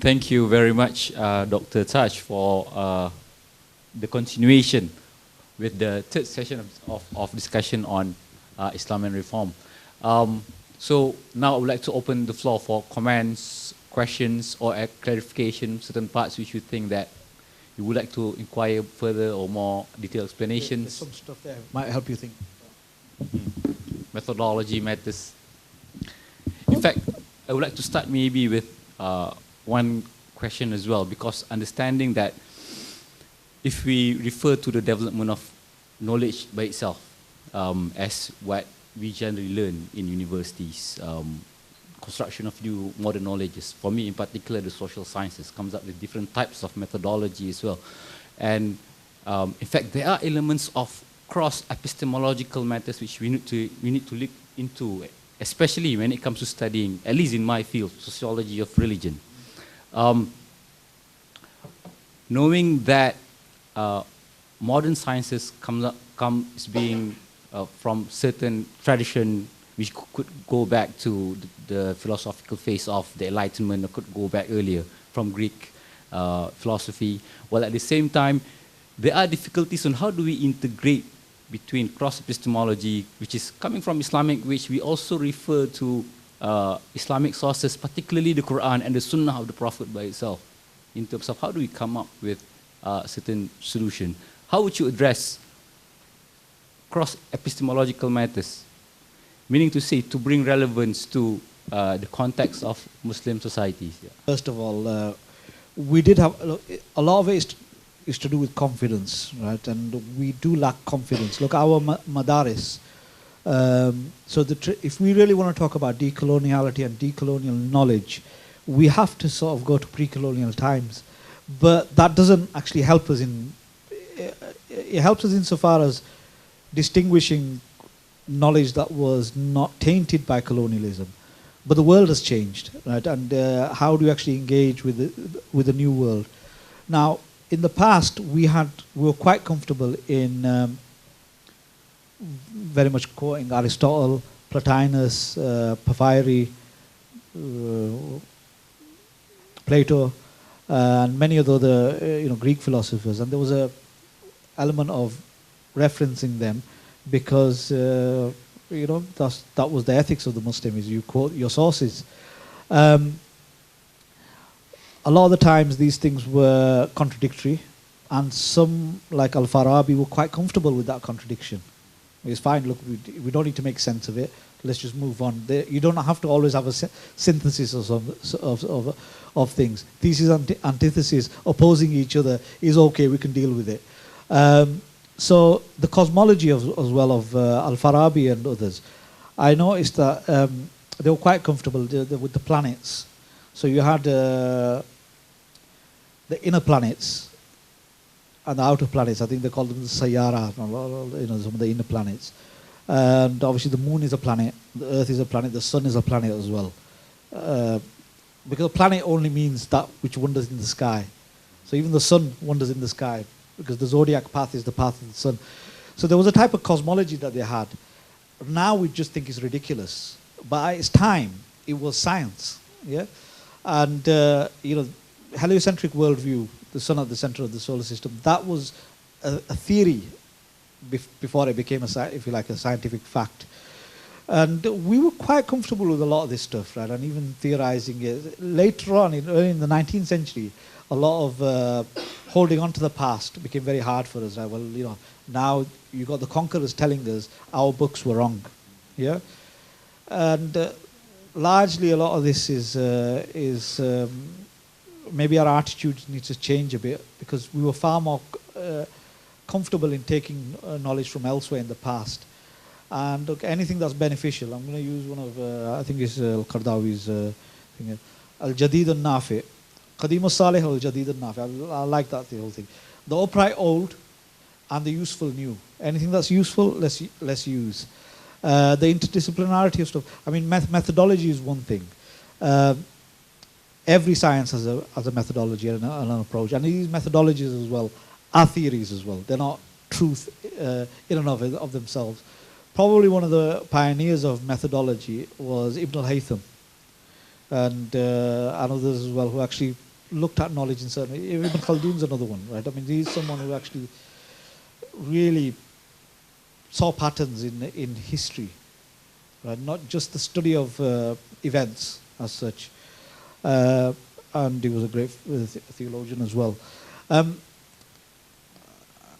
Thank you very much, Dr. Taj, for the continuation with the third session of discussion on Islam and reform. So now I would like to open the floor for comments, questions, or clarification, certain parts which you think that you would like to inquire further or more detailed explanations. There's some stuff there might help you think. Methodology matters. In fact, I would like to start maybe with one question as well, because understanding that if we refer to the development of knowledge by itself as what we generally learn in universities, construction of new modern knowledges, for me in particular the social sciences comes up with different types of methodology as well. And in fact there are elements of cross epistemological matters which we need to look into, especially when it comes to studying, at least in my field, sociology of religion. Knowing that modern sciences comes being from certain tradition which could go back to the philosophical phase of the Enlightenment, or could go back earlier from Greek philosophy, while at the same time there are difficulties on how do we integrate between cross epistemology, which is coming from Islamic, which we also refer to Islamic sources, particularly the Qur'an and the Sunnah of the Prophet by itself, in terms of how do we come up with certain solution. How would you address cross epistemological matters, meaning to say to bring relevance to the context of Muslim societies? Yeah. First of all, we did have a lot of it is to do with confidence, right? And we do lack confidence. Look, our madaris. So if we really want to talk about decoloniality and decolonial knowledge, we have to sort of go to pre-colonial times. But that doesn't actually help us in. It helps us insofar as distinguishing knowledge that was not tainted by colonialism. But the world has changed, right? And how do you actually engage with the new world? Now, in the past, we were quite comfortable in very much quoting Aristotle, Plotinus, Porphyry, Plato, and many of the other Greek philosophers, and there was a element of referencing them because that was the ethics of the Muslim, is you quote your sources. A lot of the times these things were contradictory, and some, like Al-Farabi, were quite comfortable with that contradiction. It's fine, look, we don't need to make sense of it, let's just move on. You don't have to always have a synthesis of things. Thesis and antithesis opposing each other is okay, we can deal with it. So the cosmology as well of Al-Farabi and others, I noticed that they were quite comfortable with the planets. So you had the inner planets and the outer planets. I think they call them the Sayyara, some of the inner planets. And obviously the moon is a planet, the earth is a planet, the sun is a planet as well. Because a planet only means that which wanders in the sky. So even the sun wanders in the sky, because the zodiac path is the path of the sun. So there was a type of cosmology that they had. Now we just think it's ridiculous. But at its time, it was science. Yeah? And, heliocentric worldview, the sun at the center of the solar system, that was a theory before it became, if you like, a scientific fact. And we were quite comfortable with a lot of this stuff, right? And even theorizing it. Later on, early in the 19th century, a lot of holding on to the past became very hard for us. Right? Well, now you got the conquerors telling us our books were wrong. Yeah? And largely a lot of this is maybe our attitude needs to change a bit, because we were far more comfortable in taking knowledge from elsewhere in the past. And look, anything that's beneficial, I'm going to use one of, I think it's Al-Qardawi's thing, Al-Jadid al-Nafi, Qadim al-Salih al-Jadid al-Nafi. I like that, the whole thing. The upright old and the useful new. Anything that's useful, let's use. The interdisciplinarity of stuff. I mean, methodology is one thing. Every science has a methodology and an approach. And these methodologies as well are theories as well. They're not truth in and of themselves. Probably one of the pioneers of methodology was Ibn al-Haytham, and others as well, who actually looked at knowledge in certain way. Ibn Khaldun's another one, right? I mean, he's someone who actually really saw patterns in history, right? Not just the study of events as such. And he was a great theologian as well.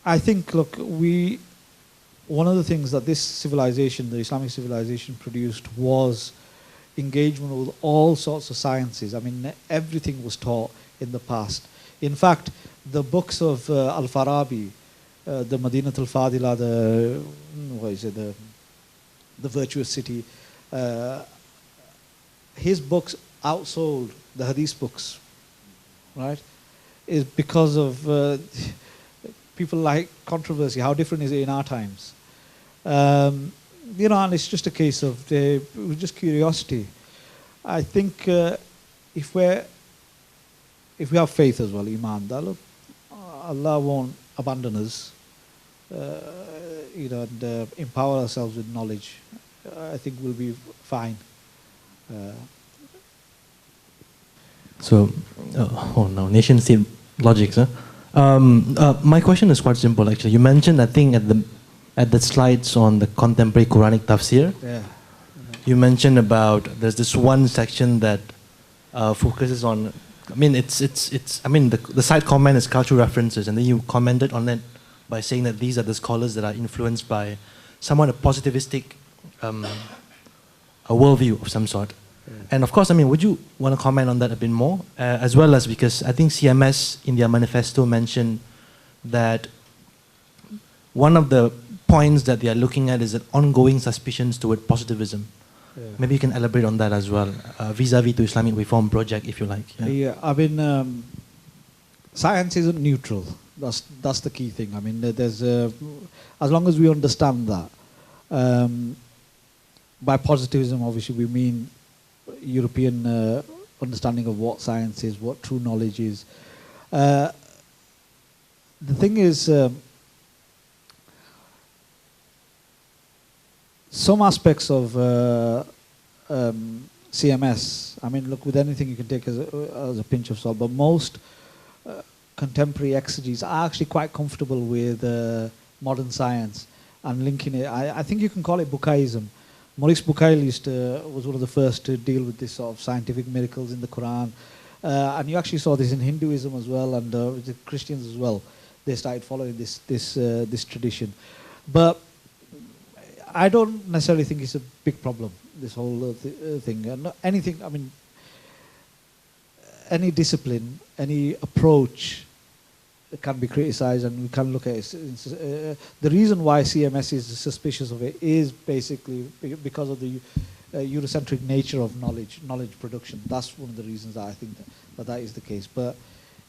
I think, look, one of the things that this civilization, the Islamic civilization, produced was engagement with all sorts of sciences. I mean, everything was taught in the past. In fact, the books of Al-Farabi, the Madinat al-Fadila, the Virtuous City, his books outsold the Hadith books, right? Is because of people like controversy. How different is it in our times? You know, and it's just a case of just curiosity. I think if we have faith as well, iman, that look, Allah won't abandon us, you know, and empower ourselves with knowledge. I think we'll be fine. So, nation state logics. My question is quite simple, actually. You mentioned, I think, at the slides on the contemporary Quranic tafsir, Yeah. you mentioned about there's this one section that focuses on. I mean, I mean, the side comment is cultural references, and then you commented on it by saying that these are the scholars that are influenced by somewhat a positivistic a worldview of some sort. And of course, I mean, would you want to comment on that a bit more? As well as because I think CMS in their manifesto mentioned that one of the points that they are looking at is that ongoing suspicions toward positivism. Yeah. Maybe you can elaborate on that as well, vis-a-vis to Islamic Reform Project, if you like. Yeah, I mean, science isn't neutral. That's the key thing. I mean, there's as long as we understand that, by positivism, obviously, we mean European understanding of what science is, what true knowledge is. The thing is, some aspects of CMS, I mean, look, with anything you can take as a pinch of salt, but most contemporary exegetes are actually quite comfortable with modern science and linking it. I think you can call it Bukhaism. Maurice Bucaille was one of the first to deal with this sort of scientific miracles in the Quran. And you actually saw this in Hinduism as well, and the Christians as well. They started following this tradition. But I don't necessarily think it's a big problem, this whole thing. And anything, I mean, any discipline, any approach can be criticized, and we can look at it. The reason why CMS is suspicious of it is basically because of the Eurocentric nature of knowledge production. That's one of the reasons that I think that is the case. But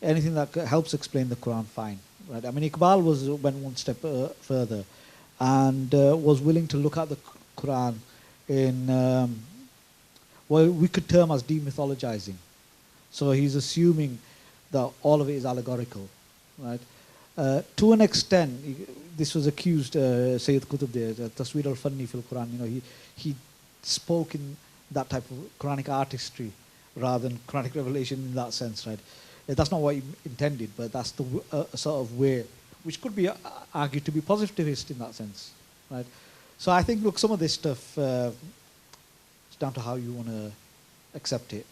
anything that helps explain the Quran, fine. Right? I mean, Iqbal went one step further and was willing to look at the Quran in what we could term as demythologizing. So he's assuming that all of it is allegorical. Right? To an extent, this was accused, Sayyid Qutb there, Tasweer al-Fanni fil Quran. You know, he spoke in that type of Quranic artistry rather than Quranic revelation in that sense, right? That's not what he intended, but that's the sort of way, which could be argued to be positivist in that sense, right? So I think, look, some of this stuff it's down to how you want to accept it.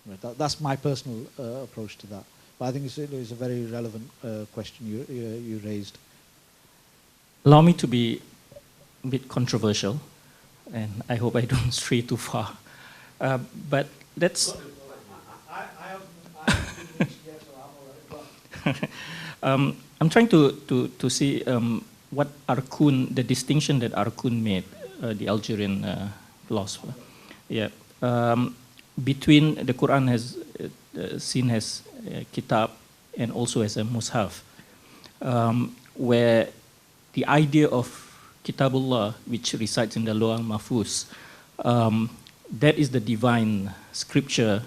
Right? That's my personal approach to that. But I think it's a very relevant question you raised. Allow me to be a bit controversial, and I hope I don't stray too far. But let's... I'm trying to see what Arkun, the distinction that Arkun made, the Algerian philosopher. Yeah. Between the Quran has seen as kitab and also as a mushaf, where the idea of kitabullah, which resides in the Lawh al-Mahfuz, that is the divine scripture,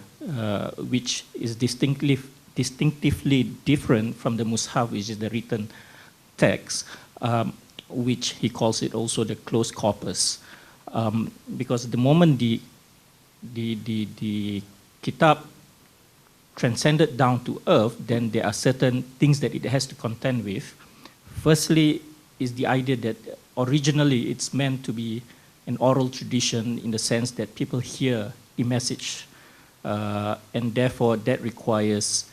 which is distinctively different from the mushaf, which is the written text, which he calls it also the closed corpus, because the moment the kitab transcended down to earth, then there are certain things that it has to contend with. Firstly is the idea that originally it's meant to be an oral tradition in the sense that people hear a message, and therefore that requires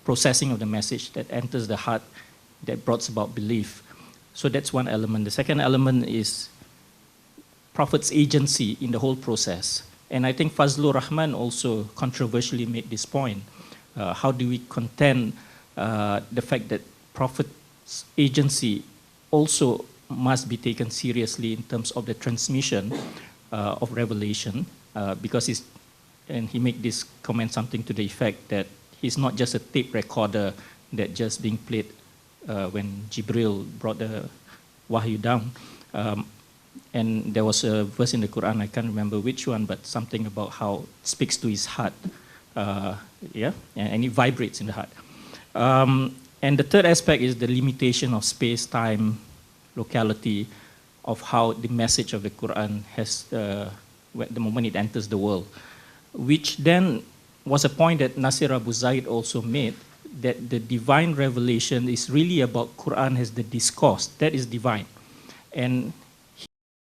processing of the message that enters the heart, that brought about belief. So that's one element. The second element is Prophet's agency in the whole process. And I think Fazlur Rahman also controversially made this point. How do we contend the fact that Prophet's agency also must be taken seriously in terms of the transmission of revelation, because and he made this comment something to the effect that he's not just a tape recorder that just being played when Jibril brought the wahyu down. And there was a verse in the Quran, I can't remember which one, but something about how it speaks to his heart, yeah, and it vibrates in the heart. And the third aspect is the limitation of space, time, locality, of how the message of the Quran has, the moment it enters the world, which then was a point that Nasir Abu Zaid also made, that the divine revelation is really about Quran as the discourse, that is divine. And he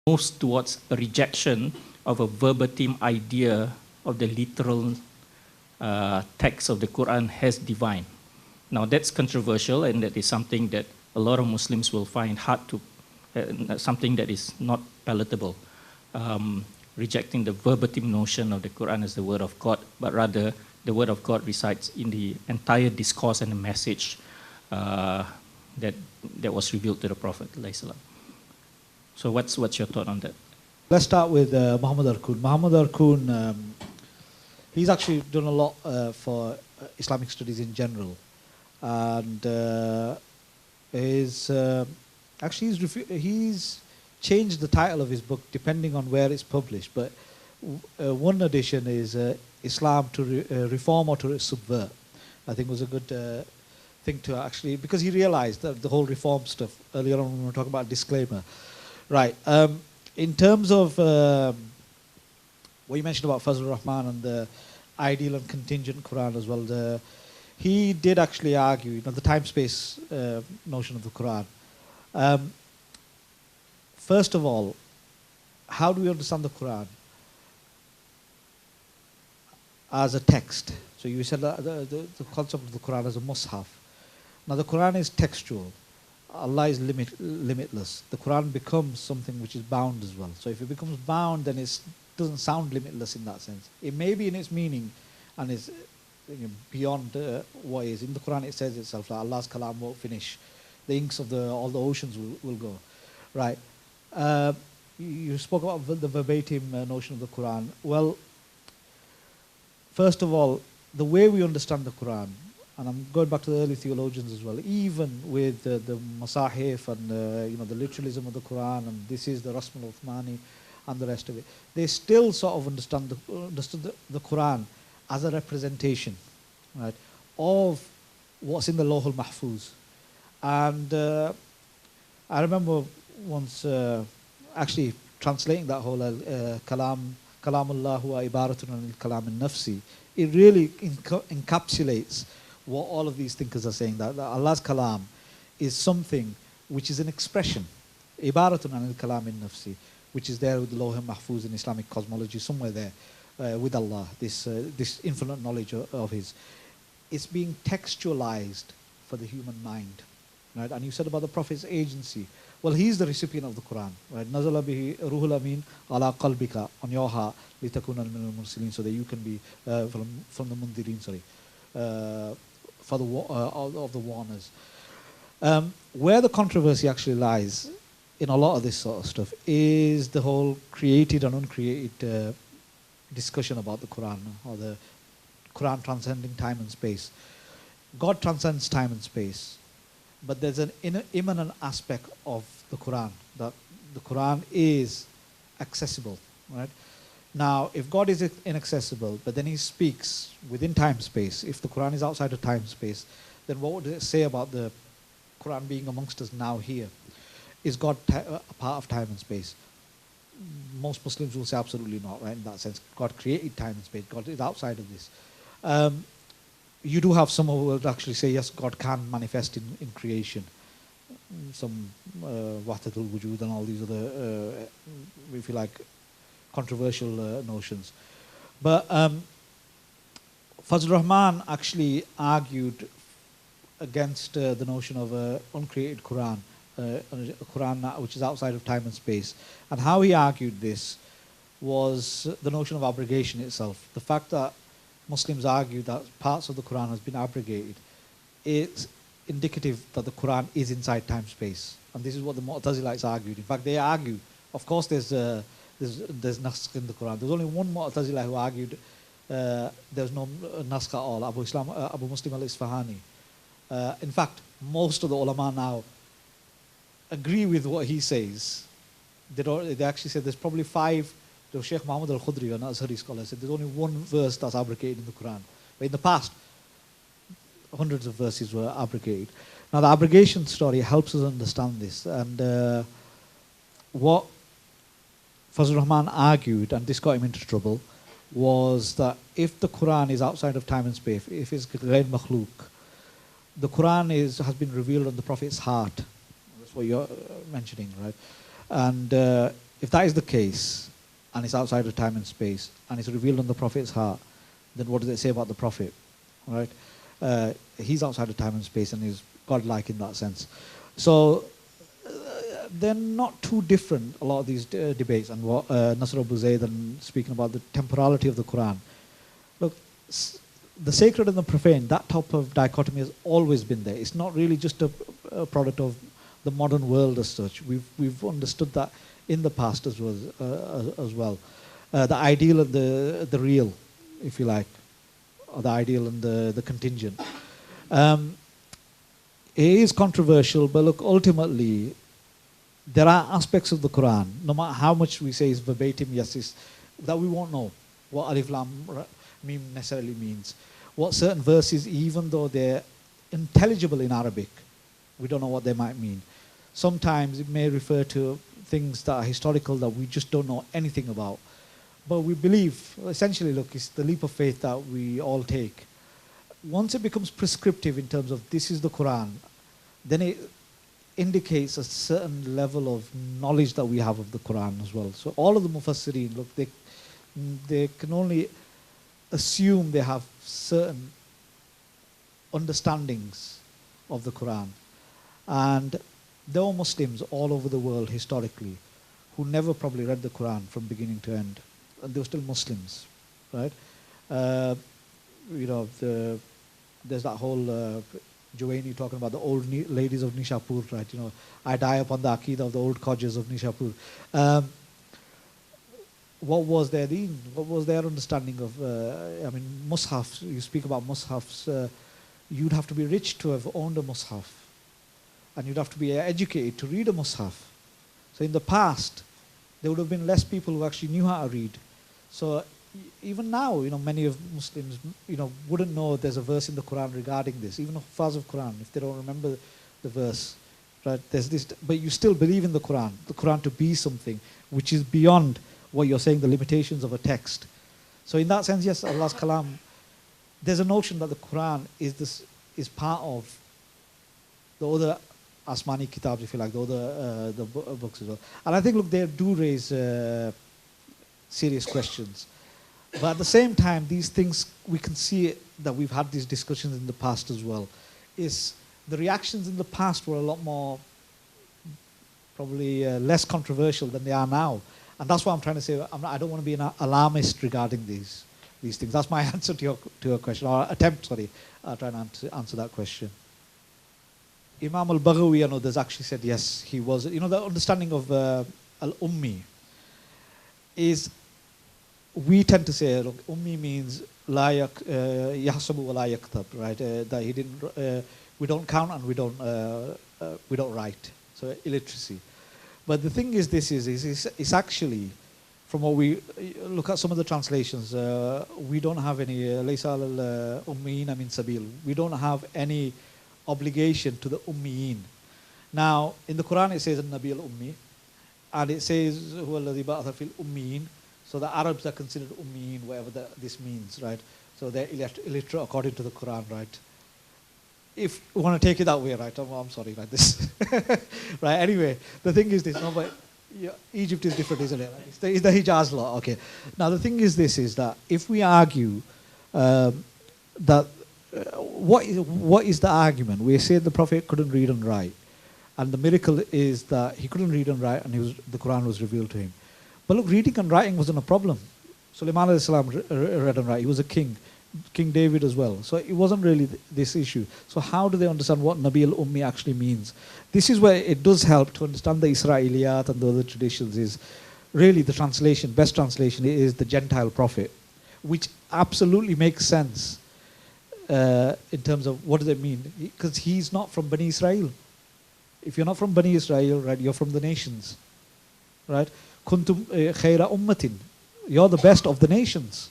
moves towards a rejection of a verbatim idea of the literal text of the Quran as divine. Now that's controversial, and that is something that a lot of Muslims will find hard to, something that is not palatable, rejecting the verbatim notion of the Quran as the word of God, but rather the word of God resides in the entire discourse and the message that was revealed to the Prophet. So what's your thought on that? Let's start with Muhammad Arkoon. Muhammad Arkoon, he's actually done a lot for Islamic studies in general, and he's changed the title of his book depending on where it's published. But one edition is Islam to reform or to subvert. I think was a good thing to actually, because he realized that the whole reform stuff earlier on when we were talking about disclaimer. Right. In terms of what you mentioned about Fazlur Rahman and the ideal and contingent Quran as well, he did actually argue, the time-space notion of the Quran. First of all, how do we understand the Quran? As a text. So you said the concept of the Quran as a mushaf. Now the Quran is textual. Allah is limitless. The Quran becomes something which is bound as well. So if it becomes bound, then it doesn't sound limitless in that sense. It may be in its meaning and is beyond what is. In the Quran it says itself that Allah's kalam won't finish. The inks of all the oceans will go. Right. You spoke about the verbatim notion of the Quran. Well, first of all, the way we understand the Quran, and I'm going back to the early theologians as well, even with the Masahif and the literalism of the Quran, and this is the Rasm al-Uthmani and the rest of it, they still sort of understood the Quran as a representation, right, of what's in the Lawh al-Mahfuz. And I remember once actually translating that whole Kalamullah wa ibaratun al-kalam al-nafsi. It really encapsulates what all of these thinkers are saying, that Allah's kalam is something which is an expression, ibaratun al-kalam al-nafsi, which is there with the Lawh al-Mahfuz in Islamic cosmology, somewhere there with Allah, this infinite knowledge of His. It's being textualized for the human mind. Right? And you said about the Prophet's agency. Well, he's the recipient of the Quran. Right? Nazala bihi ruhul amin ala qalbika, on your heart, litakuna min al-mursalin, so that you can be from the mundirin, for of the warners. Where the controversy actually lies in a lot of this sort of stuff is the whole created and uncreated discussion about the Quran, or the Quran transcending time and space. God transcends time and space. But there's an immanent aspect of the Quran, that the Quran is accessible, right? Now, if God is inaccessible, but then He speaks within time-space, if the Quran is outside of time-space, then what would it say about the Quran being amongst us now here? Is God a part of time and space? Most Muslims will say absolutely not, right, in that sense. God created time and space. God is outside of this. You do have some who would actually say, yes, God can manifest in creation. Some wahdatul wujud and all these other, if you like, controversial notions. But Fazl Rahman actually argued against the notion of an uncreated Quran, a Quran which is outside of time and space. And how he argued this was the notion of abrogation itself. The fact that Muslims argue that parts of the Quran has been abrogated, it's indicative that the Quran is inside time-space. And this is what the Mu'tazilites argued. In fact, they argue, of course there's naskh in the Quran. There's only one Mu'tazila who argued there's no naskh at all, Abu Muslim al-Isfahani. In fact, most of the ulama now agree with what he says. They actually said there's probably 5. Sheikh Muhammad al-Khudri, an Azhari scholar, said there's only one verse that's abrogated in the Quran. But in the past, hundreds of verses were abrogated. Now the abrogation story helps us understand this. And what Fazl Rahman argued, and this got him into trouble, was that if the Quran is outside of time and space, if it's ghayr makhluk, the Quran has been revealed on the Prophet's heart. That's what you're mentioning, right? And if that is the case, and it's outside of time and space, and it's revealed on the Prophet's heart, then what does it say about the Prophet? Right? He's outside of time and space, and he's godlike in that sense. So they're not too different, a lot of these debates, and what Nasr Abu Zayd and speaking about the temporality of the Quran. Look, the sacred and the profane, that type of dichotomy has always been there. It's not really just a product of the modern world as such. We've understood that in the past as well. The ideal and the real, if you like, or the ideal and the contingent. It is controversial, but look, ultimately, there are aspects of the Quran, no matter how much we say is verbatim, yes, that we won't know what Alif Lam Mim necessarily means. What certain verses, even though they're intelligible in Arabic, we don't know what they might mean. Sometimes it may refer to things that are historical that we just don't know anything about. But we believe, essentially, look, it's the leap of faith that we all take. Once it becomes prescriptive in terms of this is the Quran, then it indicates a certain level of knowledge that we have of the Quran as well. So all of the Mufassirin, look, they can only assume they have certain understandings of the Quran. And there were Muslims all over the world historically who never probably read the Quran from beginning to end. And they were still Muslims, right? There's that whole Junaid talking about the old ladies of Nishapur, right? I die upon the Aqidah of the old Qadjas of Nishapur. What was their deen? What was their understanding of, Mushaf? You speak about Mushafs. You'd have to be rich to have owned a Mushaf. And you'd have to be educated to read a Mushaf. So in the past, there would have been less people who actually knew how to read. So even now, many of Muslims, wouldn't know there's a verse in the Quran regarding this. Even Hufaz of Quran, if they don't remember the verse, right? There's this, but you still believe in the Quran to be something which is beyond what you're saying, the limitations of a text. So in that sense, yes, Allah's Kalam, there's a notion that the Quran is part of the other Asmani kitabs, if you like, the other the books as well. And I think, look, they do raise serious questions. But at the same time, these things, we can see that we've had these discussions in the past as well. Is the reactions in the past were a lot more, probably less controversial than they are now. And that's what I'm trying to say. I don't want to be an alarmist regarding these things. That's my answer to your question, or attempt, sorry. I'll try and answer that question. Imam al-Baghawi, there's actually said, yes, he was. The understanding of al-ummi is, we tend to say, look, ummi means la yahsabu wa la yaktab, right? That he didn't, we don't count and we don't write. So illiteracy. But the thing is, it's actually, from what we look at some of the translations, we don't have any laysa al-ummiin min sabil. We don't have any obligation to the ummiyin. Now, in the Quran it says an-nabi al-ummi, and it says huwa alladhi ba'atha fil ummiyin. So the Arabs are considered ummiyin, whatever this means, right? So they're illiterate according to the Quran, right? If you want to take it that way, right? I'm sorry, like this. Right, anyway, the thing is this, no, but yeah, Egypt is different, isn't it? It's the Hijaz law, okay. Now the thing is this, is that if we argue that, what is the argument? We say the Prophet couldn't read and write. And the miracle is that he couldn't read and write, and the Quran was revealed to him. But look, reading and writing wasn't a problem. Sulaiman alayhi salam read and write. He was a king. King David as well. So it wasn't really this issue. So how do they understand what Nabi al-Ummi actually means? This is where it does help to understand the Israeliyat and the other traditions. Is really the translation, best translation is the Gentile prophet, which absolutely makes sense in terms of what does it mean? Because he's not from Bani Israel. If you're not from Bani Israel, right, you're from the nations, right? Kuntum khayra ummatin. You're the best of the nations.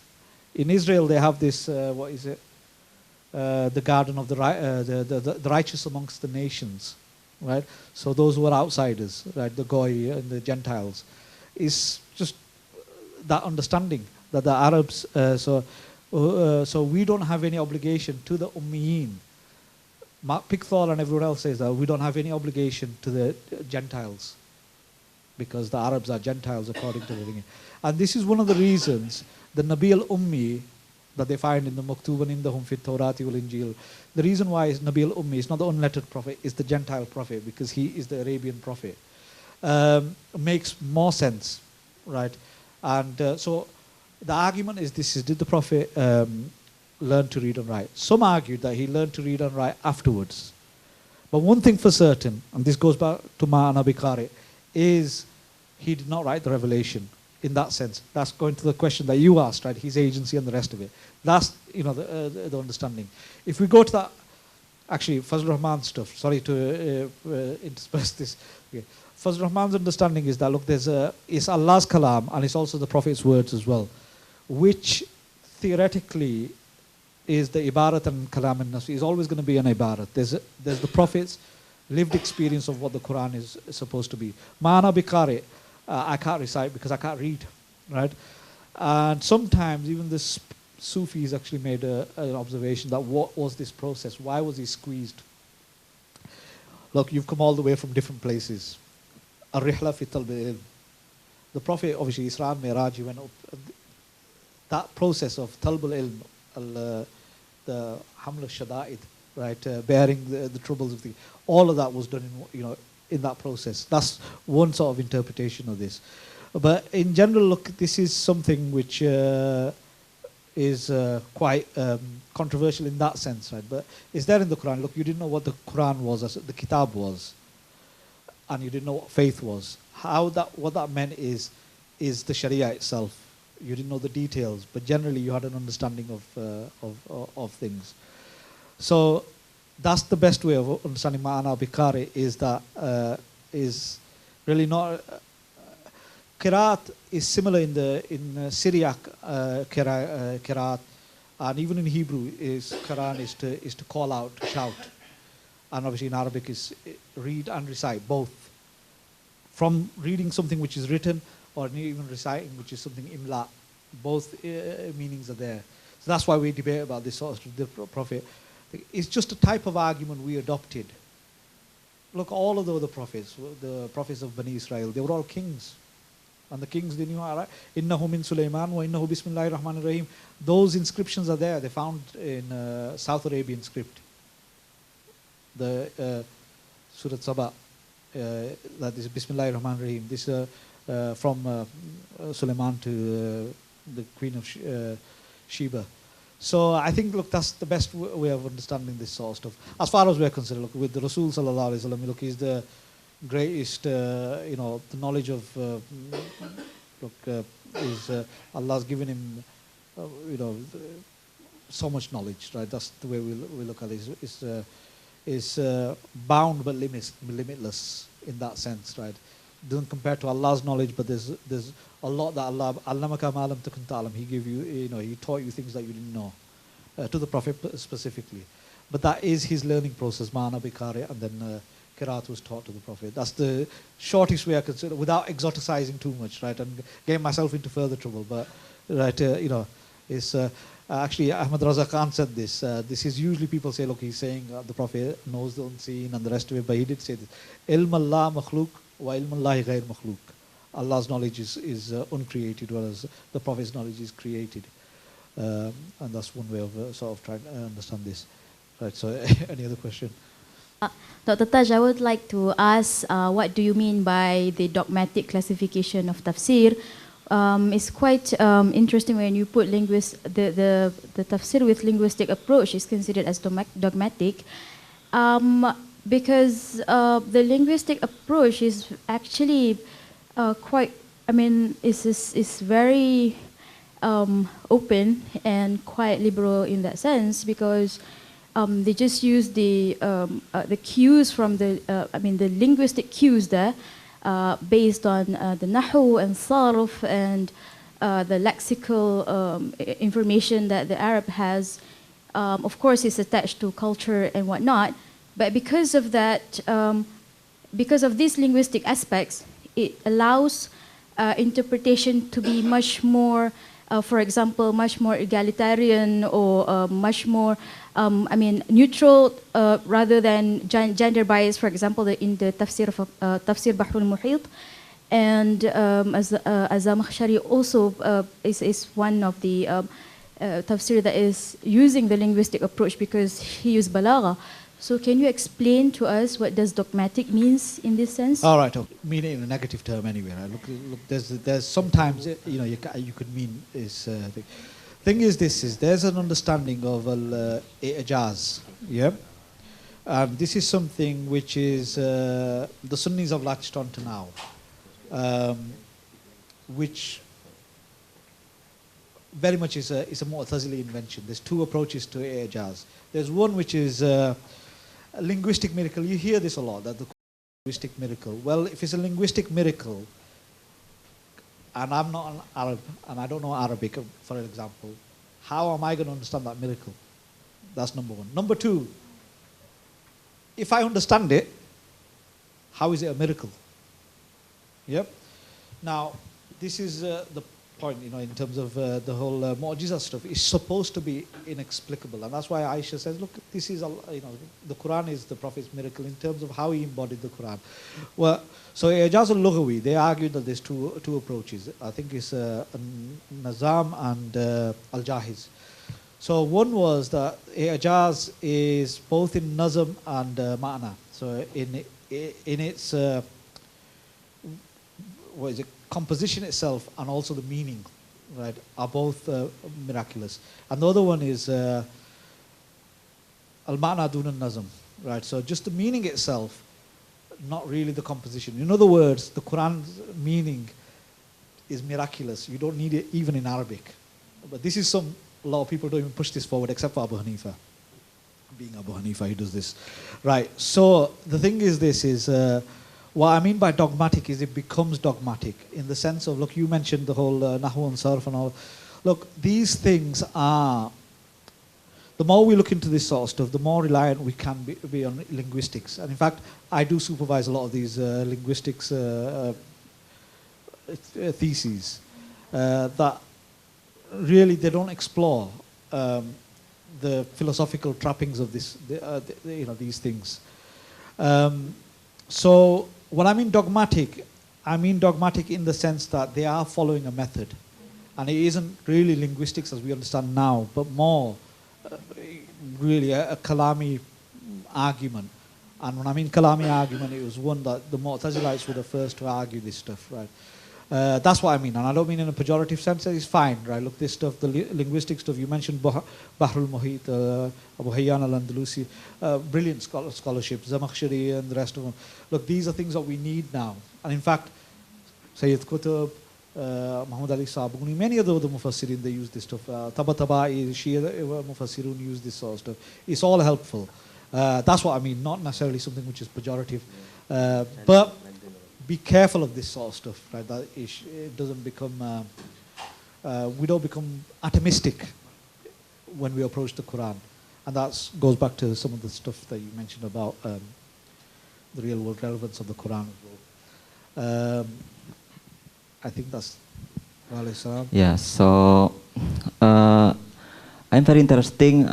In Israel, they have this, what is it? The garden of the righteous amongst the nations, right? So those who are outsiders, right, the Goy and the Gentiles, is just that understanding that the Arabs, so we don't have any obligation to the Ummiyeen. Mark Pickthall and everyone else says that we don't have any obligation to the Gentiles because the Arabs are Gentiles according to the thing. And this is one of the reasons the Nabi al-Ummi that they find in the Maktuban indahum fit Tawrati wal Injil, the reason why is Nabi al-Ummi is not the unlettered prophet, is the Gentile prophet because he is the Arabian prophet. Makes more sense, right? And so the argument is this: is did the prophet learn to read and write? Some argued that he learned to read and write afterwards. But one thing for certain, and this goes back to Ma'ana Bikari, is he did not write the revelation in that sense. That's going to the question that you asked, right? His agency and the rest of it. That's, the understanding. If we go to that, actually, Fazl Rahman stuff, sorry to intersperse this. Okay. Fazl Rahman's understanding is that, look, it's Allah's kalam and it's also the Prophet's words as well, which theoretically is the ibarat and kalam and nas. Is always going to be an ibarat. There's the Prophet's lived experience of what the Quran is supposed to be. Ma'ana bikari, I can't recite because I can't read, right? And sometimes even the Sufis actually made an observation that what was this process? Why was he squeezed? Look, you've come all the way from different places. Ar-rihla fi talb al-ilm. The Prophet, obviously, Isra and Miraj, he went up. That process of talb al-ilm, the haml al-shada'id, right, bearing the troubles of all of that was done in that process. That's one sort of interpretation of this. But in general, look, this is something which is quite controversial in that sense, right? But it's there in the Quran. Look, you didn't know what the Quran was, the kitab was, and you didn't know what faith was. What that meant is the Sharia itself. You didn't know the details, but generally you had an understanding of things. So that's the best way of understanding Ma'ana Bikari, is that is really not. Qiraat is similar in Syriac Qiraat, and even in Hebrew Quran is to call out, to shout, and obviously in Arabic is read and recite both. From reading something which is written or even reciting which is something imla, both meanings are there. So that's why we debate about this sort of the Prophet. It's just a type of argument we adopted. Look, all of the other prophets, the prophets of Bani Israel, they were all kings. And the kings, they knew, all right, innahu min Sulaiman wa innahu bismillahir rahmanir rahim. Those inscriptions are there. They found in South Arabian script. The Surat Saba, that is bismillahir rahmanir rahim. This from Sulaiman to the Queen of Sheba. So I think, look, that's the best way of understanding this sort of stuff. As far as we're concerned, look, with the Rasul sallallahu alaihi wasallam, look, he's the greatest, the knowledge of, is Allah's given him, so much knowledge, right? That's the way we look at it. Is bound but limitless in that sense, right? Doesn't compare to Allah's knowledge, but there's a lot that Allah allamaka ma lam takun ta'lam. He gave you, he taught you things that you didn't know, to the Prophet specifically. But that is his learning process, ma'ana bikari, and then Qiraat was taught to the Prophet. That's the shortest way I consider, without exoticizing too much, right, and getting myself into further trouble. But right, Actually, Ahmad Raza Khan said this. This is usually people say, look, he's saying the Prophet knows the unseen and the rest of it, but he did say this. Ilm Allah makhluk wa ilm Allahi ghair makhluk. Allah's knowledge is uncreated, whereas the Prophet's knowledge is created. And that's one way of sort of trying to understand this. Right, so any other question? Dr. Taj, I would like to ask, what do you mean by the dogmatic classification of tafsir? It's quite interesting when you put the tafsir with linguistic approach is considered as dogmatic, because the linguistic approach is actually quite, I mean, is very open and quite liberal in that sense, because they just use the cues from the linguistic cues there, based on the nahu and sarf and the lexical information that the Arab has. Of course, it's attached to culture and whatnot, but because of that, because of these linguistic aspects, it allows interpretation to be much more, for example, much more egalitarian or much more, neutral rather than gender bias. For example, in the tafsir Bahr al-Muhit, and Azamakhshari also is one of the tafsir that is using the linguistic approach because he used balagha. So can you explain to us what does dogmatic means in this sense? All right, okay. Mean it in a negative term anyway. Right? Look, there's sometimes you could mean this thing is there's an understanding of al-ijaz, yeah, and this is something which is the Sunnis have latched on to now, which very much is a Mu'tazili invention. There's two approaches to ijaz. There's one which is a linguistic miracle. You hear this a lot, that the linguistic miracle. Well, if it's a linguistic miracle, and I'm not an Arab, and I don't know Arabic, for example, how am I going to understand that miracle? That's number one. Number two, if I understand it, how is it a miracle? Yep. Now, this is the point, in terms of the whole mu'jiza stuff. It's supposed to be inexplicable, and that's why Aisha says, look, this is, the Quran is the Prophet's miracle in terms of how he embodied the Quran. Well, so Ijaz al-Lughawi, they argued that there's two approaches. I think it's Nazam and al-Jahiz. So one was that Ijaz is both in Nazam and Ma'na. So in its composition itself and also the meaning, right, are both miraculous. And the other one is al-Ma'na dun al-Nazam, right? So just the meaning itself, not really the composition. In other words, the Quran's meaning is miraculous. You don't need it even in Arabic. But this is a lot of people don't even push this forward except for Abu Hanifa. Being Abu Hanifa, he does this. Right, so the thing is what I mean by dogmatic is it becomes dogmatic in the sense of, look, you mentioned the whole Nahu and Sarf and all. Look, these things are, the more we look into this sort of stuff, the more reliant we can be on linguistics. And in fact, I do supervise a lot of these linguistics theses that really they don't explore the philosophical trappings of this, these things. So when I mean dogmatic in the sense that they are following a method, and it isn't really linguistics as we understand now, but more really a Kalami argument. And when I mean Kalami argument, it was one that the Mu'tazilites were the first to argue this stuff, right? That's what I mean, and I don't mean in a pejorative sense. It's fine, right? Look, this stuff, the linguistic stuff, you mentioned Bahr al-Muhit, Abu Hayyan al-Andalusi, brilliant scholarship, Zamakhshari and the rest of them. Look, these are things that we need now. And in fact, Sayyid Qutb, Muhammad Ali Sabuni, many of the other Mufassirin, they use this stuff. Tabatabai, Shia Mufassirun use this sort of stuff. It's all helpful. That's what I mean, not necessarily something which is pejorative. But be careful of this sort of stuff, right? That it doesn't become, we don't become atomistic when we approach the Quran. And that goes back to some of the stuff that you mentioned about the real world relevance of the Quran as well. I think that's, yeah, so I'm very interesting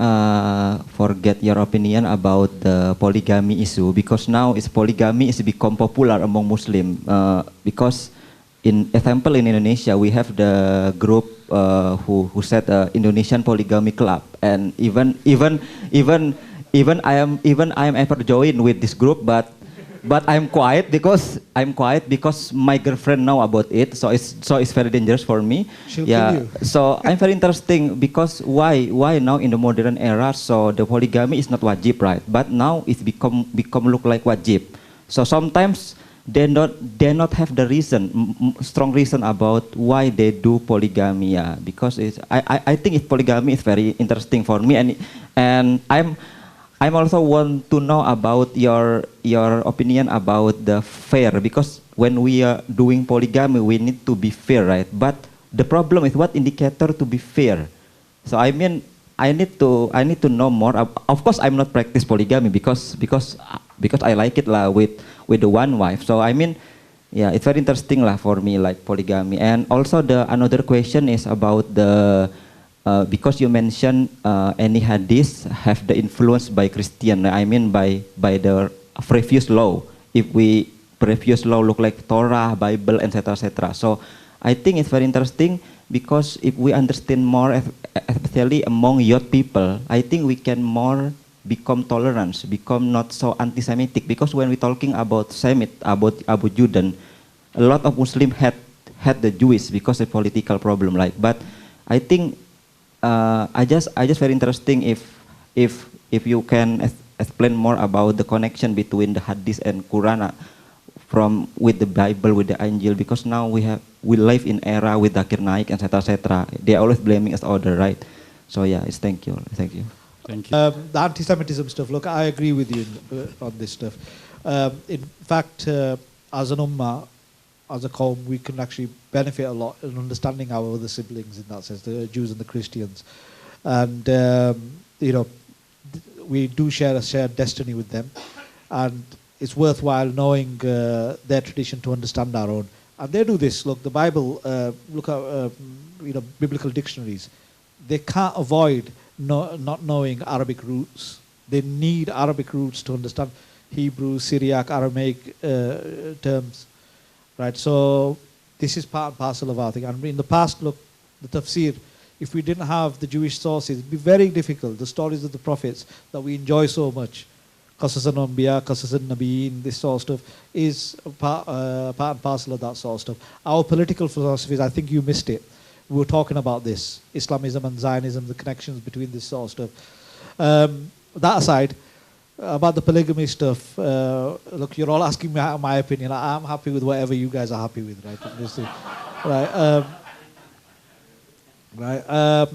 for get your opinion about the polygamy issue, because now polygamy is become popular among Muslim, because in example in Indonesia we have the group who said Indonesian Polygamy Club, and even I am ever joined with this group, but I'm quiet because my girlfriend know about it, so it's very dangerous for me. She'll kill you. So I'm very interesting because why now in the modern era, so the polygamy is not wajib, right? But now it's become look like wajib. So sometimes they not have the strong reason about why they do polygamy. Yeah, because I think polygamy is very interesting for me, and I'm also want to know about your opinion about the fair, because when we are doing polygamy, we need to be fair, right? But the problem is what indicator to be fair. So I mean, I need to know more. Of course, I'm not practice polygamy because I like it lah with the one wife. So I mean, yeah, it's very interesting lah for me, like polygamy. And also another question is about the. Because you mentioned any hadith have the influence by Christian, I mean by the previous law. If previous law look like Torah, Bible, etc., etc. So I think it's very interesting because if we understand more, especially among youth people, I think we can more become tolerant, become not so anti-Semitic. Because when we're talking about Semit, about Abu Judan, a lot of Muslims had the Jewish because of political problem, like. But I think. I just very interesting if you can explain more about the connection between the Hadith and Quran with the Bible, with the Injil, because now we live in era with Zakir Naik, etc., etc. They are always blaming us other, right? So yeah, thank you. The anti-Semitism stuff. Look, I agree with you on this stuff. In fact, as an ummah, as a qawm, we can actually benefit a lot in understanding our other siblings in that sense, the Jews and the Christians. And, we do share a shared destiny with them. And it's worthwhile knowing their tradition to understand our own. And they do this. Look, the Bible, look at, biblical dictionaries. They can't avoid not knowing Arabic roots. They need Arabic roots to understand Hebrew, Syriac, Aramaic terms. Right, so this is part and parcel of our thing. And in the past, look, the tafsir, if we didn't have the Jewish sources, it'd be very difficult. The stories of the prophets that we enjoy so much, Qasas al-Anbiya, Qasas al-Nabiyyin, this sort of stuff, is part and parcel of that sort of stuff. Our political philosophies, I think you missed it. We were talking about this, Islamism and Zionism, the connections between this sort of stuff. That aside, about the polygamy stuff, look, you're all asking me my opinion. I'm happy with whatever you guys are happy with, right? Right.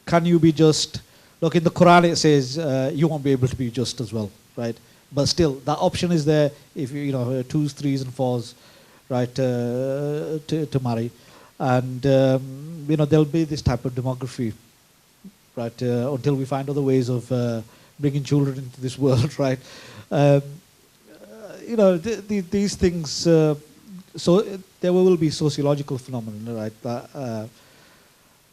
Can you be just? Look, in the Quran it says you won't be able to be just as well, right? But still, that option is there if you 2s, 3s, and 4s, right, to marry, and there'll be this type of demography, right, until we find other ways of bringing children into this world, right? These things. So there will be sociological phenomena, right?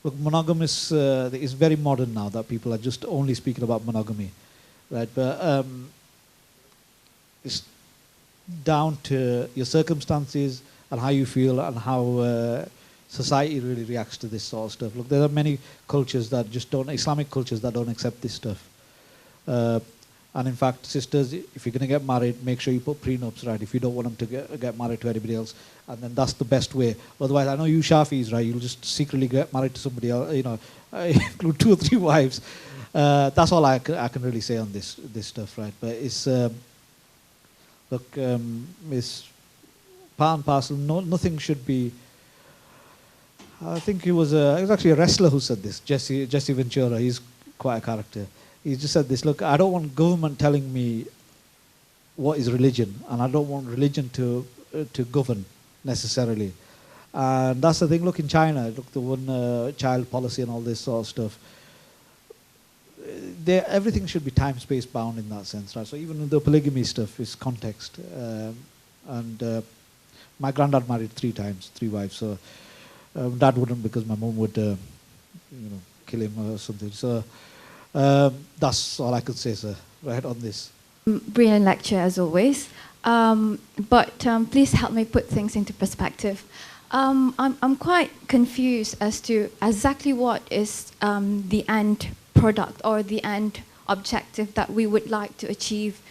Look, monogamous is very modern now. That people are just only speaking about monogamy, right? But it's down to your circumstances and how you feel and how society really reacts to this sort of stuff. Look, there are many cultures that just don't, Islamic cultures that don't accept this stuff. And in fact, sisters, if you're going to get married, make sure you put prenups, right? If you don't want them to get married to anybody else, and then that's the best way. Otherwise, I know you Shafis, right? You'll just secretly get married to somebody else, include 2 or 3 wives. That's all I can really say on this stuff, right? But it's it's part and parcel. Nothing should be. I think it was actually a wrestler who said this. Jesse Ventura. He's quite a character. He just said this, look, I don't want government telling me what is religion, and I don't want religion to govern necessarily. And that's the thing, look, in China, look, the one child policy and all this sort of stuff, everything should be time-space bound in that sense, right? So even the polygamy stuff is context. And my granddad married 3 times, 3 wives, so Dad wouldn't, because my mom would, kill him or something. So that's all I could say, sir, right on this. Brilliant lecture as always. But please help me put things into perspective. I'm quite confused as to exactly what is the end product or the end objective that we would like to achieve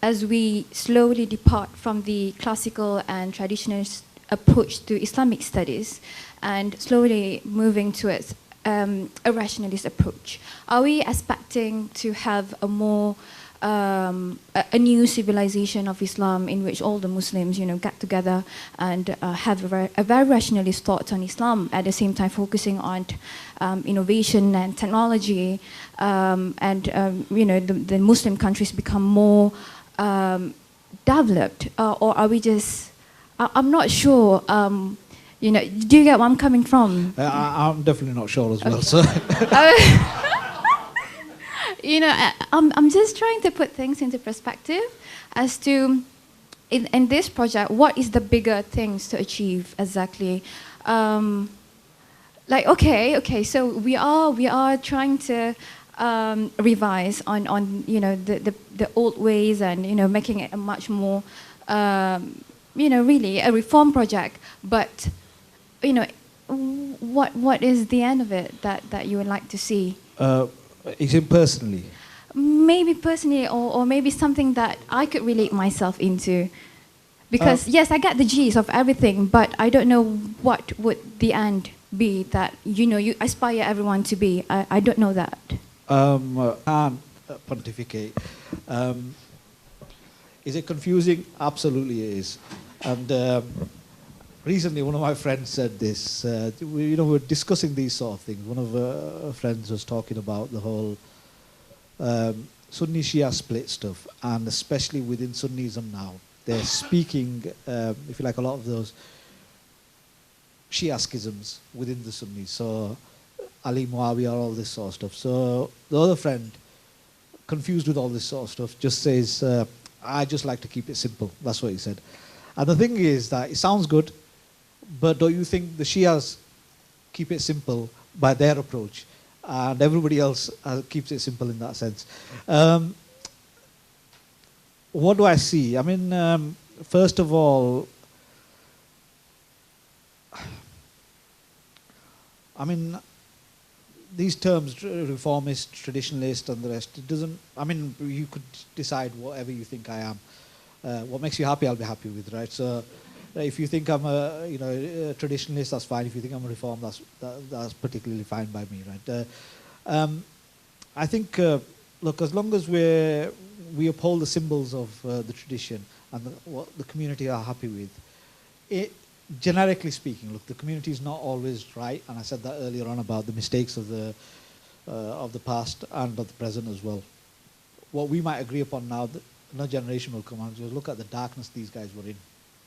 as we slowly depart from the classical and traditionalist approach to Islamic studies and slowly moving towards a rationalist approach. Are we expecting to have a more a new civilization of Islam in which all the Muslims, get together and have a very rationalist thought on Islam, at the same time focusing on innovation and technology, and the Muslim countries become more developed, or are we just? I'm not sure. Do you get where I'm coming from? I'm definitely not sure as well. Okay. So. I'm just trying to put things into perspective as to, in this project, what is the bigger things to achieve exactly? Okay, so we are trying to revise on the old ways and making it a much more really a reform project. But what is the end of it that you would like to see? Is it personally? Maybe personally, or maybe something that I could relate myself into. Because yes, I get the gist of everything, but I don't know what would the end be that you aspire everyone to be. I don't know that. Can't pontificate. Is it confusing? Absolutely it is. And recently one of my friends said this. We were discussing these sort of things. One of our friends was talking about the whole Sunni Shia split stuff, and especially within Sunnism now. They're speaking, if you like, a lot of those Shia schisms within the Sunnis. So Ali Muawiyah, all this sort of stuff. So the other friend, confused with all this sort of stuff, just says, I just like to keep it simple. That's what he said. And the thing is that it sounds good, but don't you think the Shias keep it simple by their approach, and everybody else keeps it simple in that sense? What do I see? I mean, first of all, I mean, these terms, reformist, traditionalist, and the rest, it doesn't, I mean, you could decide whatever you think I am. What makes you happy, I'll be happy with, right? So if you think I'm a traditionalist, that's fine. If you think I'm a reform, that's particularly fine by me, right? I think, look, as long as we uphold the symbols of the tradition and what the community are happy with, generically speaking, look, the community is not always right, and I said that earlier on about the mistakes of the past and of the present as well. What we might agree upon now, another generation will come on and just look at the darkness these guys were in,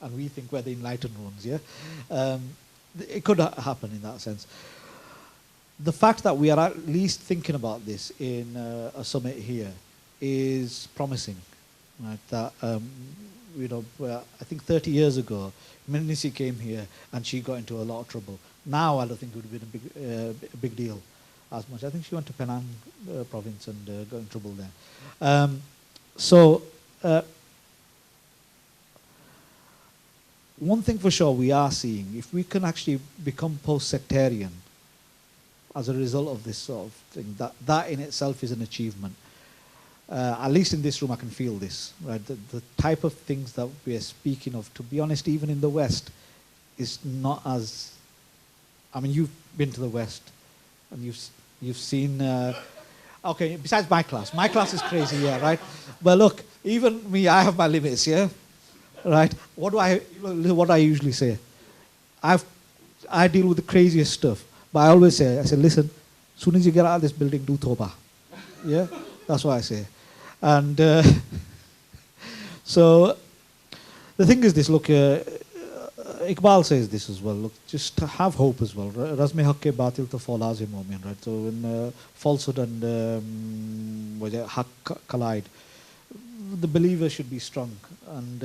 and we think we're the enlightened ones, yeah? It could happen in that sense. The fact that we are at least thinking about this in a summit here is promising, right? That, I think 30 years ago, Minisi came here and she got into a lot of trouble. Now I don't think it would have been a big deal as much. I think she went to Penang province and got in trouble there. One thing for sure we are seeing, if we can actually become post-sectarian as a result of this sort of thing, that in itself is an achievement. At least in this room I can feel this, right? The type of things that we are speaking of, to be honest, even in the West, is not as, I mean, you've been to the West and you've seen, okay, besides my class is crazy, yeah, right? But look, even me, I have my limits, yeah? Right? What do I usually say? I deal with the craziest stuff, but I always say, listen, as soon as you get out of this building, do tawbah. Yeah? That's what I say. And so the thing is this, look, Iqbal says this as well, look, just have hope as well. Razme haqqe batil to fall lazim mu'min, right? So when falsehood and haqq collide, the believer should be strong. And,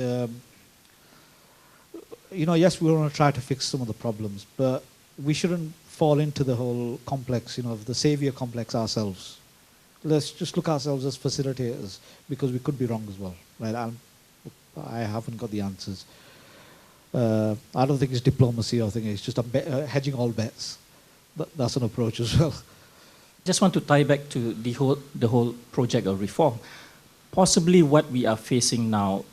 yes, we want to try to fix some of the problems, but we shouldn't fall into the whole complex, of the savior complex ourselves. Let's just look ourselves as facilitators, because we could be wrong as well, right? I haven't got the answers. I don't think it's diplomacy. I think it's just hedging all bets. That's an approach as well. Just want to tie back to the whole project of reform. Possibly what we are facing now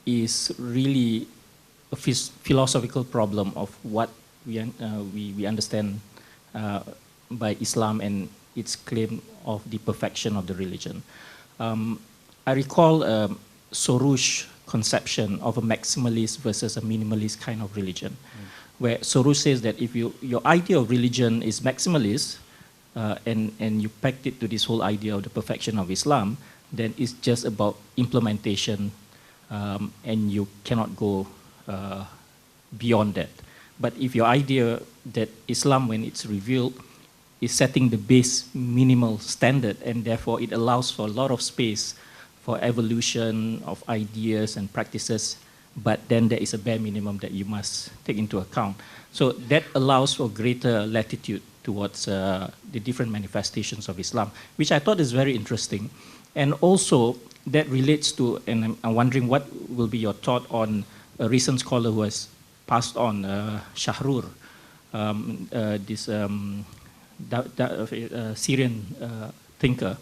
is really a philosophical problem of what we understand by Islam and its claim of the perfection of the religion. I recall Soroush's conception of a maximalist versus a minimalist kind of religion, where Soroush says that if your idea of religion is maximalist, and you packed it to this whole idea of the perfection of Islam, then it's just about implementation, and you cannot go beyond that. But if your idea that Islam, when it's revealed, is setting the base minimal standard, and therefore it allows for a lot of space for evolution of ideas and practices, but then there is a bare minimum that you must take into account. So that allows for greater latitude towards the different manifestations of Islam, which I thought is very interesting. And also that relates to, and I'm wondering what will be your thought on a recent scholar who has passed on, Shahrur, this Syrian thinker,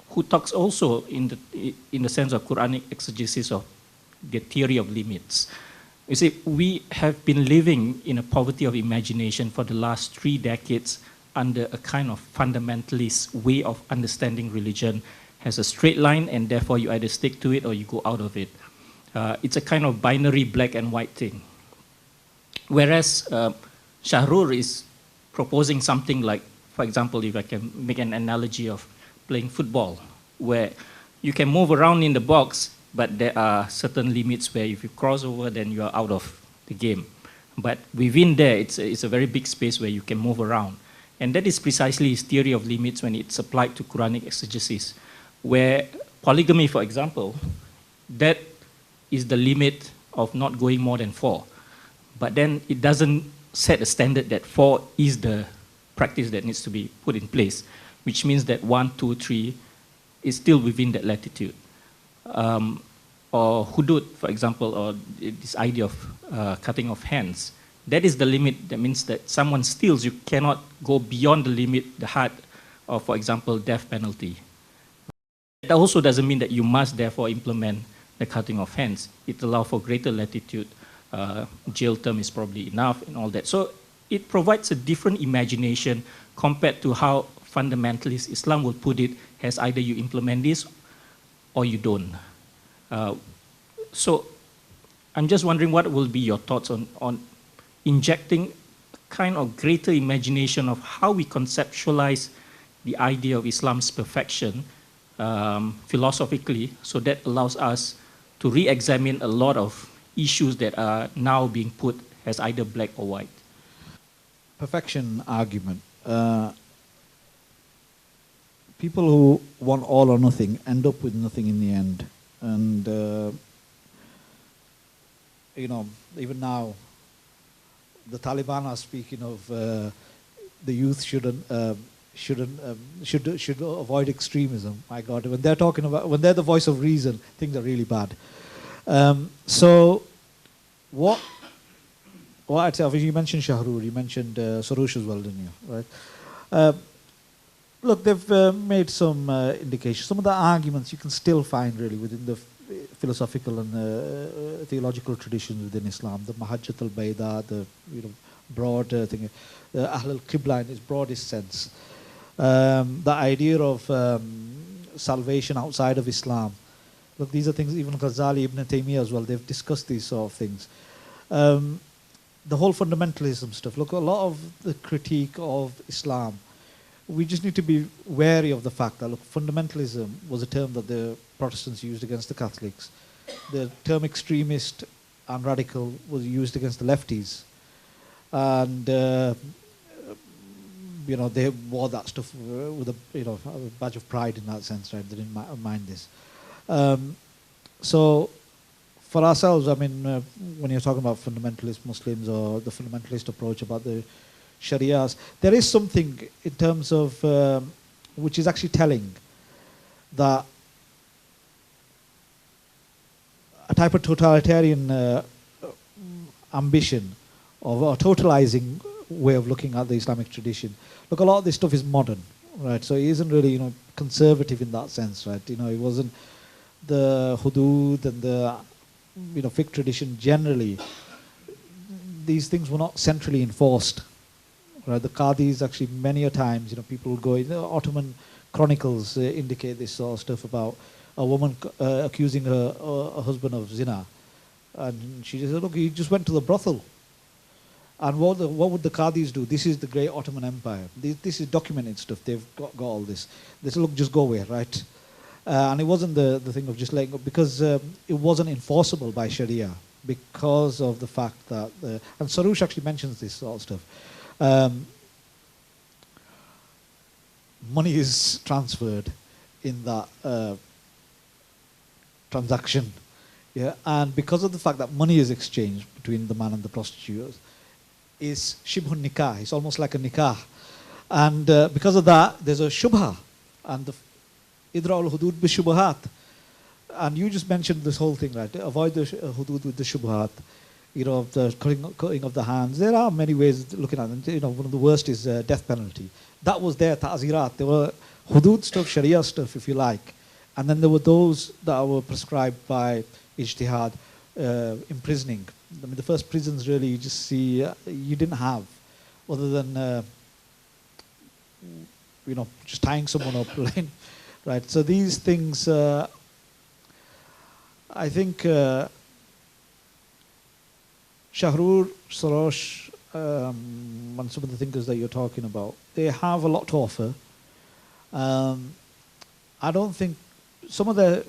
who talks also in the sense of Quranic exegesis of the theory of limits. You see, we have been living in a poverty of imagination for the last 3 decades under a kind of fundamentalist way of understanding religion, has a straight line, and therefore you either stick to it or you go out of it. It's a kind of binary black and white thing. Whereas Shahrur is proposing something like, for example, if I can make an analogy of playing football, where you can move around in the box, but there are certain limits where if you cross over, then you are out of the game. But within there, it's a very big space where you can move around. And that is precisely his theory of limits when it's applied to Quranic exegesis, where polygamy, for example, that is the limit of not going more than 4. But then it doesn't set a standard that 4 is the practice that needs to be put in place, which means that 1, 2, 3 is still within that latitude. Or hudud, for example, or this idea of cutting off hands, that is the limit. That means that someone steals, you cannot go beyond the limit, the had of, for example, death penalty. That also doesn't mean that you must therefore implement the cutting off hands. It allows for greater latitude. Jail term is probably enough and all that. So it provides a different imagination compared to how fundamentalist Islam will put it, as either you implement this or you don't. So I'm just wondering what will be your thoughts on injecting kind of greater imagination of how we conceptualize the idea of Islam's perfection philosophically, so that allows us to re-examine a lot of issues that are now being put as either black or white. Perfection argument. People who want all or nothing end up with nothing in the end. And, even now, the Taliban are speaking of the youth should avoid extremism. My God, when they're the voice of reason, things are really bad. So, what I'd say, you mentioned Shahrur, you mentioned Soroush as well, didn't you? Right? Look, they've made some indications. Some of the arguments you can still find really within the philosophical and theological traditions within Islam. The Mahajjat al-Bayda, the broad thing, the Ahl al-Qibla in its broadest sense. The idea of salvation outside of Islam. Look, these are things, even Ghazali, Ibn Taymiyyah as well, they've discussed these sort of things. The whole fundamentalism stuff. Look, a lot of the critique of Islam, we just need to be wary of the fact that, look, fundamentalism was a term that the Protestants used against the Catholics. The term extremist and radical was used against the lefties. And, they wore that stuff with a badge of pride in that sense, right? They didn't mind this. So, for ourselves, I mean, when you're talking about fundamentalist Muslims or the fundamentalist approach about the Sharias. There is something in terms of, which is actually telling that a type of totalitarian ambition of a totalizing way of looking at the Islamic tradition. Look, a lot of this stuff is modern, right? So it isn't really, conservative in that sense, right? It wasn't the hudud and the, fiqh tradition generally. These things were not centrally enforced, right? The qadis actually many a times, people would go, Ottoman chronicles indicate this sort of stuff about a woman accusing her husband of zina. And she just said, look, he just went to the brothel. And what would the Qadis do? This is the great Ottoman Empire. This is documented stuff. They've got all this. They said, look, just go away, right? And it wasn't the thing of just letting go, because it wasn't enforceable by Sharia, because of the fact that, and Sarouche actually mentions this sort of stuff. Money is transferred in that transaction. Yeah, and because of the fact that money is exchanged between the man and the prostitute, is shibhun nikah. It's almost like a nikah, and because of that, there's a shubha, and the idra al-hudud bi shubhat. And you just mentioned this whole thing, right? Avoid the hudud with the shubhat. The cutting of the hands. There are many ways of looking at them. One of the worst is death penalty. That was there, ta'zirat. There were hudud stuff, sharia stuff, if you like, and then there were those that were prescribed by ijtihad, imprisoning. I mean, the first prisons really you just see you didn't have, other than just tying someone up, right? So these things, I think Shahrur, Soros, and some of the thinkers that you're talking about, they have a lot to offer. I don't think some of the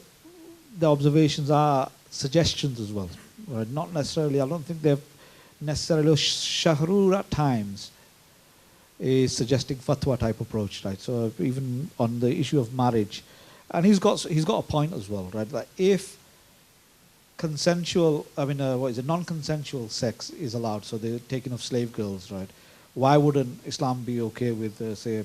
observations are suggestions as well, right? Not necessarily, I don't think they're necessarily, Shahrur at times is suggesting fatwa type approach, right? So even on the issue of marriage, and he's got a point as well, right? That if consensual, non-consensual sex is allowed, so they're taking of slave girls, right? Why wouldn't Islam be okay with, say,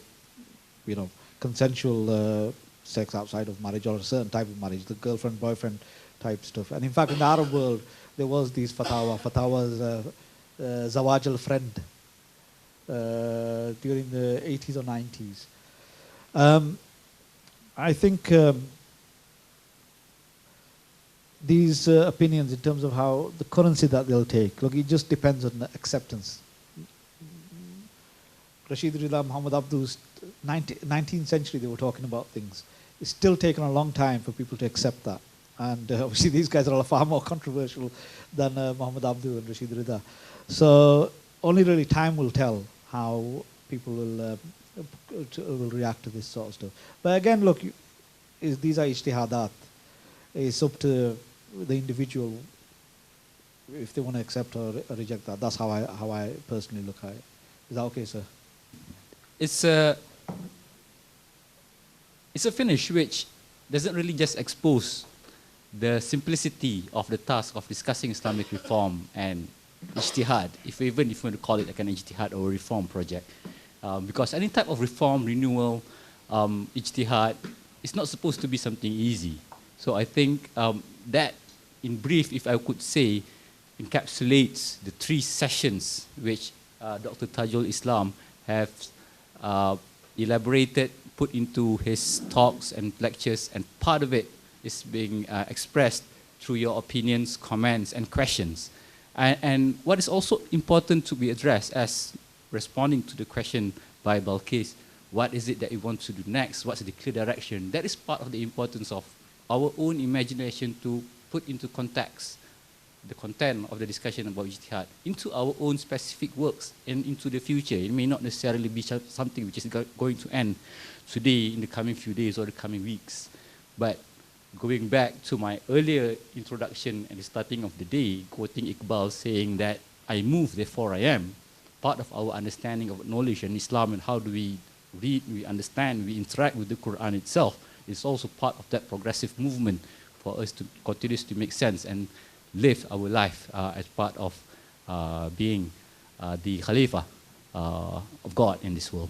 consensual sex outside of marriage, or a certain type of marriage, the girlfriend-boyfriend type stuff? And in fact, in the Arab world, there was these fatwas, zawaj al-friend, during the 80s or 90s. I think these opinions in terms of how the currency that they'll take, look, it just depends on the acceptance. Rashid Rida, Muhammad Abdu's 19th century, they were talking about things. It's still taken a long time for people to accept that. And obviously these guys are far more controversial than Muhammad Abdu and Rashid Rida. So only really time will tell how people will react to this sort of stuff. But again, look, these are ijtihadat. It's up to the individual if they want to accept or reject that. That's how I personally look at it. Is that okay, sir? It's a finish which doesn't really just expose the simplicity of the task of discussing Islamic reform and ijtihad, even if you want to call it like an ijtihad or a reform project. Because any type of reform, renewal, ijtihad, it's not supposed to be something easy. So I think that, in brief, if I could say, encapsulates the 3 sessions which Dr. Tajul Islam have elaborated, put into his talks and lectures, and part of it is being expressed through your opinions, comments, and questions. And what is also important to be addressed as responding to the question by Balkis, what is it that you want to do next? What's the clear direction? That is part of the importance of our own imagination to put into context the content of the discussion about ijtihad into our own specific works and into the future. It may not necessarily be something which is going to end today, in the coming few days or the coming weeks. But going back to my earlier introduction at the starting of the day, quoting Iqbal saying that I move, therefore I am, part of our understanding of knowledge and Islam and how do we read, we understand, we interact with the Quran itself, is also part of that progressive movement for us to continue to make sense and live our life as part of being the Khalifa of God in this world.